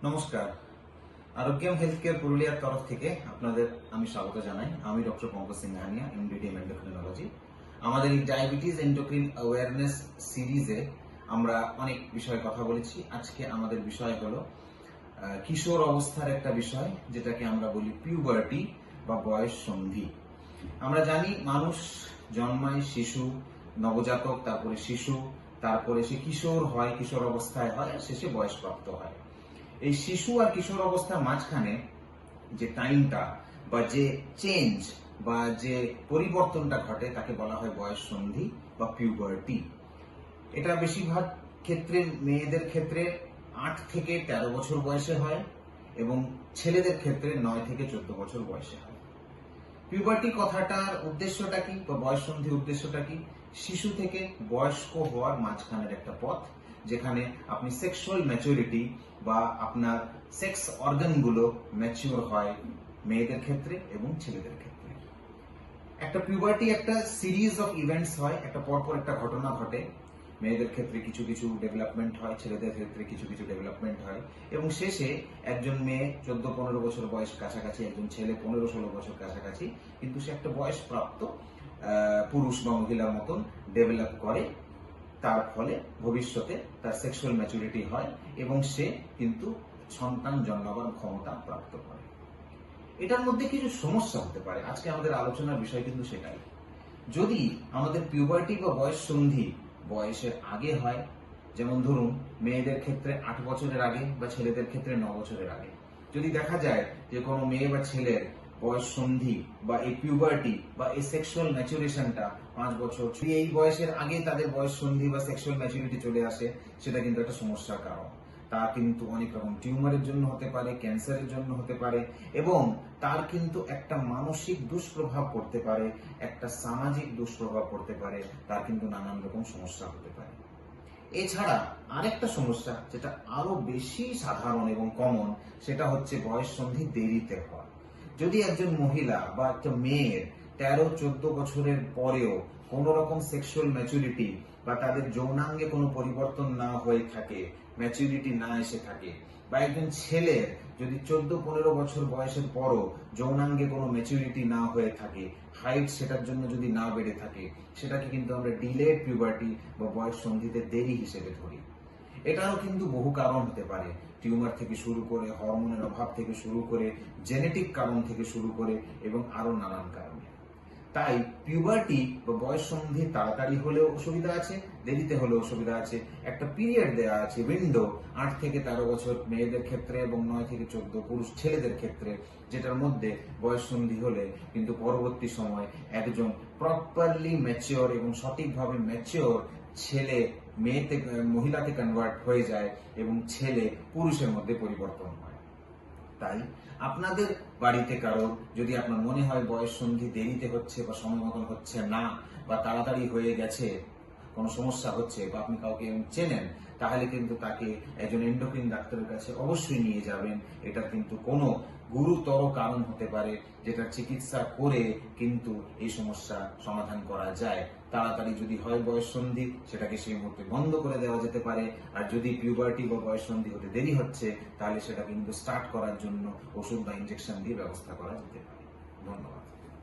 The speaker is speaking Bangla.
নমস্কার। আরোগ্যম হেলথ কেয়ার পুরুলিয়ার তরফ থেকে আপনাদের আমি স্বাগত জানাই। আমি doctor Pankaj Singhania, MDDM endocrinology. আমাদের এই ডায়াবেটিস এন্ডোক্রিন অ্যাওয়ারনেস সিরিজে আমরা অনেক বিষয়ে কথা বলেছি। আজকে আমাদের বিষয় হলো কিশোর অবস্থার একটা বিষয়, যেটাকে আমরা বলি পিউবার্টি বা বয়স সন্ধি। আমরা জানি মানুষ জন্মায় শিশু, নবজাতক, তারপরে শিশু, তারপরে সে কিশোর হয়, কিশোর অবস্থায় হয়, আর শেষে বয়সপ্রাপ্ত হয়। এই শিশু আর কিশোর অবস্থার মাঝখানে যে টাইমটা বা যে চেঞ্জ বা যে পরিবর্তনটা ঘটে তাকে বলা হয় বয়স সন্ধি বা পিউবার্টি। এটা বেশিরভাগ ক্ষেত্রে মেয়েদের ক্ষেত্রে 8 থেকে 13 বছর বয়সে হয় এবং ছেলেদের ক্ষেত্রে 9 থেকে 14 বছর বয়সে হয়। পিউবার্টি কথাটার উদ্দেশ্যটা কি বা বয়স সন্ধির উদ্দেশ্যটা কি? শিশু থেকে বয়স্ক হওয়ার মাঝখানের একটা পথ, যেখানে আপনি সেক্সুয়াল ম্যাচুরিটি বা আপনার সেক্স অর্গানগুলো ম্যাচিওর হয় মেয়েদের ক্ষেত্রে এবং ছেলেদের ক্ষেত্রে। একটা পিউবার্টি একটা সিরিজ অফ ইভেন্টস হয়, একটা পরপর একটা ঘটনা ঘটে। মেয়েদের ক্ষেত্রে কিছু কিছু ডেভেলপমেন্ট হয়, ছেলেদের ক্ষেত্রে কিছু কিছু ডেভেলপমেন্ট হয় এবং শেষে একজন মেয়ে 14-15 বছর বয়স কাছাকাছি, একজন ছেলে 15-16 বছর কাছাকাছি, কিন্তু সে একটা বয়সপ্রাপ্ত পুরুষ বা মহিলার মতন ডেভেলপ করে। তার ফলে ভবিষ্যতে তার সেক্সুয়াল ম্যাচুরিটি হয় এবং সে কিন্তু সন্তান জন্মাবার ক্ষমতা প্রাপ্ত করে। এটার মধ্যে কিছু সমস্যা হতে পারে। আজকে আমাদের আলোচনার বিষয় কিন্তু সেটাই। যদি আমাদের পিউবার্টি বা বয়স সন্ধি বয়সের আগে হয়, যেমন ধরুন মেয়েদের ক্ষেত্রে 8 বছরের আগে বা ছেলেদের ক্ষেত্রে 9 বছরের আগে, যদি দেখা যায় যে কোনো মেয়ে বা ছেলের বয়স সন্ধি বা এই পিউবার্টি বা এই সেক্সুয়াল ম্যাচুরেশনটা 5 বছর, যদি এই বয়সের আগে তাদের বয়স সন্ধি বা সেক্সুয়াল ম্যাচুরিটি চলে আসে, সেটা কিন্তু একটা সমস্যার কারণ। তা কিন্তু অনেক রকম টিউমারের জন্য হতে পারে, ক্যান্সারের জন্য হতে পারে এবং তার কিন্তু একটা মানসিক দুষ্প্রভাব পড়তে পারে, একটা সামাজিক দুষ্প্রভাব পড়তে পারে, তার কিন্তু নানান রকম সমস্যা হতে পারে। এছাড়া আরেকটা সমস্যা যেটা আরো বেশি সাধারণ এবং কমন, সেটা হচ্ছে বয়স সন্ধি দেরিতে হওয়া। যদি একজন মহিলা বা একটা মেয়ের 13-14 বছরের পরেও কোন রকম সেক্সুয়াল ম্যাচুরিটি বা তাদের যৌনাঙ্গে কোনো পরিবর্তন না হয়ে থাকে, ম্যাচুরিটি না এসে থাকে, বা একজন ছেলের যদি 14-15 বছর বয়সের পরও যৌনাঙ্গে কোনো ম্যাচুরিটি না হয়ে থাকে, হাইট সেটার জন্য যদি না বেড়ে থাকে, সেটাকে কিন্তু আমরা ডিলেড পিউবার্টি বা বয়স সন্ধিতে দেরি হিসেবে ধরি। এটারও কিন্তু বহু কারণ হতে পারে, টিউমার থেকে শুরু করে, হরমোনের অভাব থেকে শুরু করে, জেনেটিক কারণ থেকে শুরু করে এবং আরো নানান কারণে। তাই পিউবার্টি বা বয়স সন্ধি তাড়াতাড়ি হলেও অসুবিধা আছে, দেরিতে হলেও অসুবিধা আছে। একটা পিরিয়ড দেওয়া আছে, উইন্ডো, 8 থেকে 13 বছর মেয়েদের ক্ষেত্রে এবং 9 থেকে 14 পুরুষ ছেলেদের ক্ষেত্রে, যেটার মধ্যে বয়স সন্ধি হলে কিন্তু পরবর্তী সময় একজন প্রপারলি ম্যাচিওর এবং সঠিকভাবে ম্যাচিওর ছেলে মেয়েতে মহিলাতে কনভার্ট হয়ে যায় এবং ছেলে পুরুষের মধ্যে পরিবর্তন হয়। তাই আপনাদের বাড়িতে কারো যদি আপনার মনে হয় বয়স সন্ধি দেরিতে হচ্ছে বা সময় মতন হচ্ছে না বা তাড়াতাড়ি হয়ে গেছে, কোনো সমস্যা হচ্ছে, বা আপনি কাউকে চেনেন, তাহলে কিন্তু তাকে একজন এন্ডোক্রিন ডাক্তারের কাছে অবশ্যই নিয়ে যাবেন। এটা কিন্তু কোনো গুরুতর কারণ হতে পারে, যেটা চিকিৎসা করে কিন্তু এই সমস্যা সমাধান করা যায়। তাড়াতাড়ি যদি হয় বয়স সন্ধি, সেটাকে সেই মুহূর্তে বন্ধ করে দেওয়া যেতে পারে। আর যদি পিউবার্টি বা বয়স সন্ধি হতে দেরি হচ্ছে, তাহলে সেটা কিন্তু স্টার্ট করার জন্য ওষুধ বা ইনজেকশন দিয়ে ব্যবস্থা করা যেতে পারে। ধন্যবাদ।